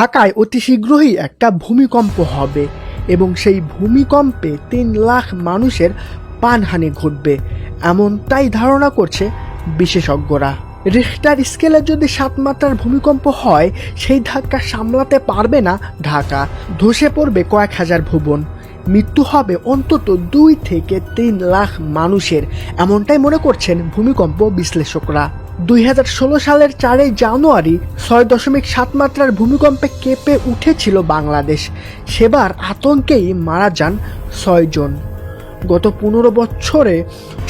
ঢাকায় অতি শীঘ্রই একটা ভূমিকম্প হবে এবং সেই ভূমিকম্পে ৩ লাখ মানুষের প্রাণহানি ঘটবে, এমনটাই ধারণা করছে বিশেষজ্ঞরা। রিখটার স্কেলে যদি ৭ মাত্রার ভূমিকম্প হয়, সেই ধাক্কা সামলাতে পারবে না ঢাকা। ধসে পড়বে কয়েক হাজার ভবন, মৃত্যু হবে অন্তত ২ থেকে ৩ লাখ মানুষের, এমনটাই মনে করছেন ভূমিকম্প বিশ্লেষকরা। ২০১৬ সালের ৪ জানুয়ারি ৬.৭ মাত্রার ভূমিকম্পে কেঁপে উঠেছিল বাংলাদেশ। সেবার আতঙ্কেই মারা যান ৬ জন। গত ১৫ বছরে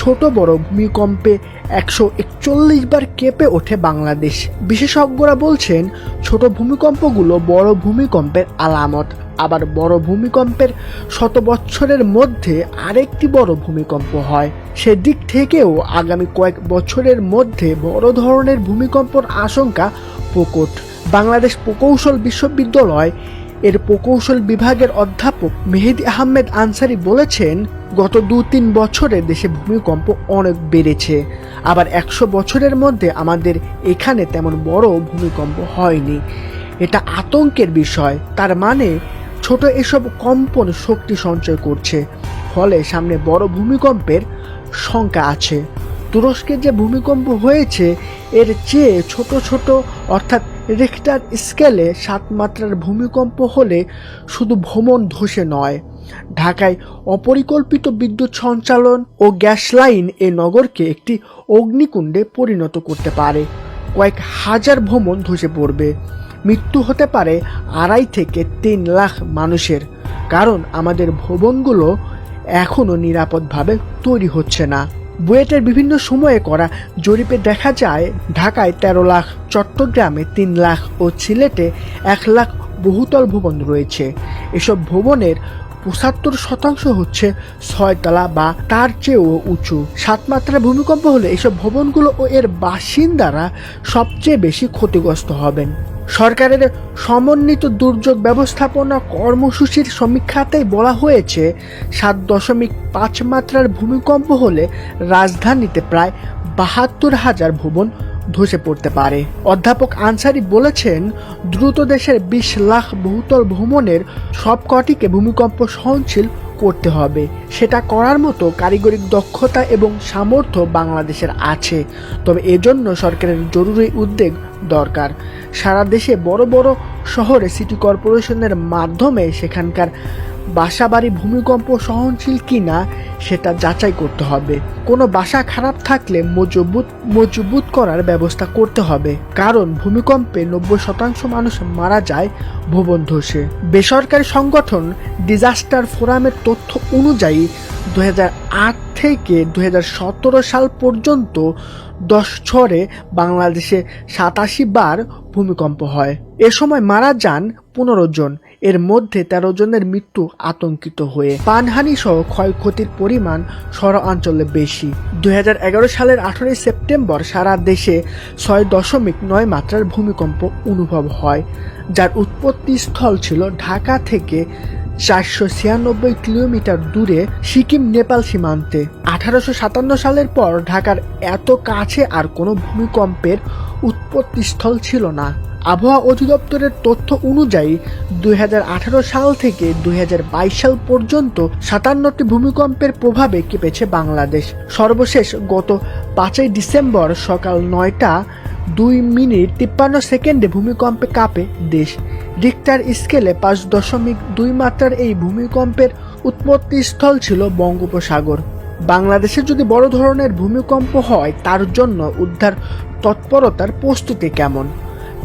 ছোট বড় ভূমিকম্পে ১৪১ বার কেঁপে ওঠে বাংলাদেশ। বিশেষজ্ঞরা বলছেন, ছোট ভূমিকম্পগুলো বড় ভূমিকম্পের আলামত। আবার বড় ভূমিকম্পের ১০০ বছরের মধ্যে আরেকটি বড় ভূমিকম্প হয়। সেদিক থেকেও আগামী কয়েক বছরের মধ্যে বড় ধরনের ভূমিকম্পের আশঙ্কা প্রকট। বাংলাদেশ প্রকৌশল বিশ্ববিদ্যালয় এর প্রকৌশল বিভাগের অধ্যাপক মেহেদী আহমেদ আনসারি বলেছেন, গত ২-৩ বছরে দেশে ভূমিকম্প অনেক বেড়েছে। আবার ১০০ বছরের মধ্যে আমাদের এখানে তেমন বড় ভূমিকম্প হয়নি। এটা আতঙ্কের বিষয়। তার মানে ছোট এসব কম্পন শক্তি সঞ্চয় করছে, ফলে সামনে বড় ভূমিকম্পের শঙ্কা আছে। তুরস্কে যে ভূমিকম্প হয়েছে এর চেয়ে ছোট ছোট, অর্থাৎ রিখটার স্কেলে ৭ মাত্রার ভূমিকম্প হলে শুধু ভবন ধসে নয়, ঢাকায় অপরিকল্পিত বিদ্যুৎ সঞ্চালন ও গ্যাস লাইন এ নগরকে একটি অগ্নিকুণ্ডে পরিণত করতে পারে। কয়েক হাজার ভবন ধসে পড়বে। মৃত্যু হতে পারে ২.৫ থেকে ৩ লাখ মানুষের, কারণ আমাদের ভবনগুলো এখনও নিরাপদভাবে তৈরি হচ্ছে না। বুয়েটের বিভিন্ন সময়ে করা জরিপে দেখা যায়, ঢাকায় ১৩ লাখ, চট্টগ্রামে ৩ লাখ ও সিলেটে ১ লাখ বহুতল ভবন রয়েছে। এসব ভবনের ৭৫% হচ্ছে ৬ তলা বা তার চেয়েও উঁচু। ৭ মাত্রার ভূমিকম্প হলে এসব ভবনগুলো ও এর বাসিন্দারা সবচেয়ে বেশি ক্ষতিগ্রস্ত হবেন। সরকারের সমন্বিত দুর্যোগ ব্যবস্থাপনা কর্মসূচির সমীক্ষাতেই বলা হয়েছে, ৭.৫ মাত্রার ভূমিকম্প হলে রাজধানীতে প্রায় ৭২,০০০ ভবন ধসে পড়তে পারে। অধ্যাপক আনসারি বলেছেন, দ্রুত দেশের ২০ লাখ বহুতল ভবনের সবকটিকে ভূমিকম্প সহনশীল করতে হবে। সেটা করার মতো কারিগরি দক্ষতা এবং সামর্থ্য বাংলাদেশের আছে, তবে এজন্য সরকারের জরুরি উদ্যোগ দরকার। সারা দেশে বড় বড় শহরে সিটি কর্পোরেশনের মাধ্যমে সেখানকার বাসাবাড়ি ভূমিকম্প সহনশীল কিনা সেটা যাচাই করতে হবে। কোনো বাসা খারাপ থাকলে মজবুত করার ব্যবস্থা করতে হবে, কারণ ভূমিকম্পে ৯০% মানুষ মারা যায় ভবন ধসে। বেসরকারি সংগঠন ডিজাস্টার ফোরামের তথ্য অনুযায়ী ২০০৮ থেকে ২০১৭ সাল পর্যন্ত 10 ঝড়ে বাংলাদেশে ৮৭ বার ভূমিকম্প হয়। এ সময় মারা যান ১৫ জন, এর মধ্যে ১৩ জনের মৃত্যু আতঙ্কিত হয়ে। প্রাণহানি সহ ক্ষয়ক্ষতির পরিমাণ শহরাঞ্চলে বেশি। ২০১১ সালের ১৮ সেপ্টেম্বর সারা দেশে ৬.৯ মাত্রার ভূমিকম্প অনুভব হয়, যার উৎপত্তিস্থল ছিল ঢাকা থেকে ৪৯৬ কিলোমিটার দূরে সিকিম নেপাল সীমান্তে। ১৮৫৭ সালের পর ঢাকার এত কাছে আর কোনো ভূমিকম্পের উৎপত্তিস্থল ছিল না। আবহাওয়া অধিদপ্তরের তথ্য অনুযায়ী ২০১৮ সাল থেকে ২০২২ সাল পর্যন্ত ৫৭টি ভূমিকম্পের প্রভাবে কেঁপেছে বাংলাদেশ। সর্বশেষ গত ৫ ডিসেম্বর সকাল ৯টা ২:৫৩ ভূমিকম্পে কাঁপে দেশ। রিখটার স্কেলে ৫.২ মাত্রার এই ভূমিকম্পের উৎপত্তিস্থল ছিল বঙ্গোপসাগর। বাংলাদেশে যদি বড় ধরনের ভূমিকম্প হয়, তার জন্য উদ্ধার তৎপরতার প্রস্তুতি কেমন?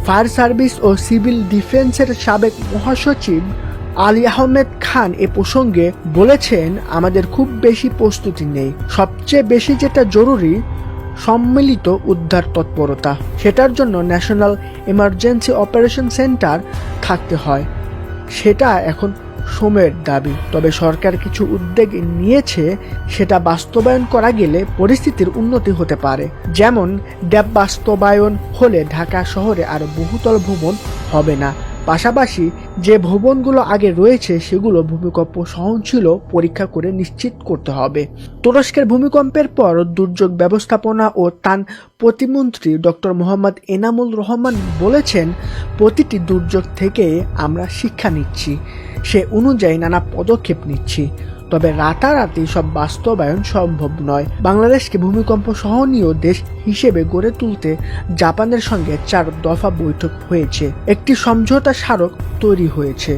ফায়ার সার্ভিস ও সিভিল ডিফেন্সের সাবেক মহাসচিব আলী আহমেদ খান এ প্রসঙ্গে বলেছেন, আমাদের খুব বেশি প্রস্তুতি নেই। সবচেয়ে বেশি যেটা জরুরি, সম্মিলিত উদ্ধার তৎপরতা। সেটার জন্য ন্যাশনাল এমার্জেন্সি অপারেশন সেন্টার থাকতে হয়। সেটা এখন সময়ের দাবি। তবে সরকার কিছু উদ্যোগ নিয়েছে, সেটা বাস্তবায়ন করা গেলে পরিস্থিতির উন্নতি হতে পারে। যেমন ড্যাব বাস্তবায়ন হলে ঢাকা শহরে আর বহুতল ভবন হবে না, পাশাপাশি যে ভবনগুলো আগে রয়েছে সেগুলো ভূমিকম্প সহনশীল পরীক্ষা করে নিশ্চিত করতে হবে। তুরস্কের ভূমিকম্পের পর দুর্যোগ ব্যবস্থাপনা ও ত্রাণ প্রতিমন্ত্রী ডক্টর মোহাম্মদ এনামুল রহমান বলেছেন, প্রতিটি দুর্যোগ থেকে আমরা শিক্ষা নিচ্ছি, সে অনুযায়ী নানা পদক্ষেপ নিচ্ছি। তবে রাতারাতি সব বাস্তবায়ন সম্ভব নয়। বাংলাদেশকে ভূমিকম্প সহনীয় দেশ হিসেবে গড়ে তুলতে জাপানের সঙ্গে 4 দফা বৈঠক হয়েছে, একটি সমঝোতা স্মারক তৈরি হয়েছে।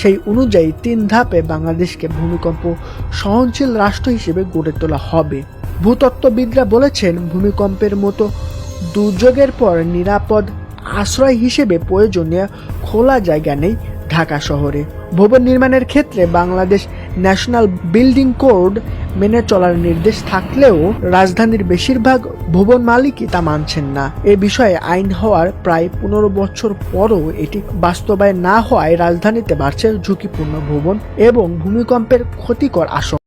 সেই অনুযায়ী 3 ধাপে বাংলাদেশকে ভূমিকম্প সহনশীল রাষ্ট্র হিসেবে গড়ে তোলা হবে। ভূতত্ত্ববিদরা বলেছেন, ভূমিকম্পের মতো দুর্যোগের পর নিরাপদ আশ্রয় হিসেবে প্রয়োজনীয় খোলা জায়গা নেই ঢাকা শহরে। ভবন নির্মাণের ক্ষেত্রে বাংলাদেশ ন্যাশনাল বিল্ডিং কোড মেনে চলার নির্দেশ থাকলেও রাজধানীর বেশিরভাগ ভবন মালিকই তা মানছেন না। এ বিষয়ে আইন হওয়ার প্রায় 15 বছর পরও এটি বাস্তবায়ন না হওয়ায় রাজধানীতে বাড়ছে ঝুঁকিপূর্ণ ভবন এবং ভূমিকম্পের ক্ষতিকর আশঙ্কা।